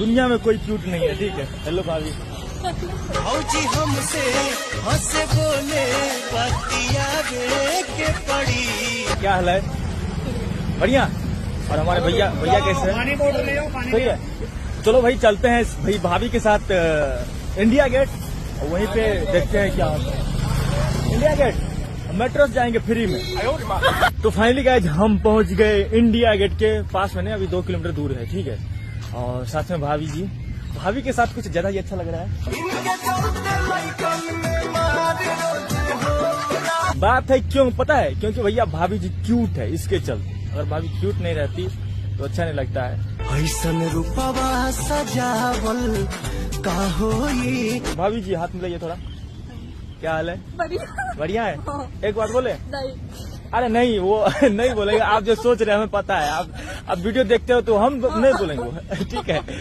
दुनिया में कोई क्यूट नहीं है, ठीक है। हेलो भाभी। भौजी हमसे हंसे बोले बतिया के पड़ी। क्या हाल है? बढ़िया। और हमारे भैया कैसे हैं? सही है। चलो भाई चलते हैं भाई भाभी के साथ इंडिया गेट, और वहीं पे देखते हैं क्या होता है। इंडिया गेट मेट्रो से जाएंगे फ्री में। तो फाइनली गाइस हम पहुंच गए इंडिया गेट के पास में, अभी 2 किलोमीटर दूर है, ठीक है। और साथ में भाभी के साथ कुछ ज्यादा ही अच्छा लग रहा है। बात है क्यों पता है? क्योंकि भैया भाभी जी क्यूट है, इसके चलते। अगर भाभी क्यूट नहीं रहती तो अच्छा नहीं लगता है। ऐसन रूपवा सजावल का होई। भाभी जी हाथ मिलाइए थोड़ा। क्या हाल है? बढ़िया है। हाँ। एक बात बोले? नहीं। अरे नहीं, वो नहीं बोलेंगे। आप जो सोच रहे हैं हमें पता है। आप वीडियो देखते हो तो हम नहीं बोलेंगे, ठीक है।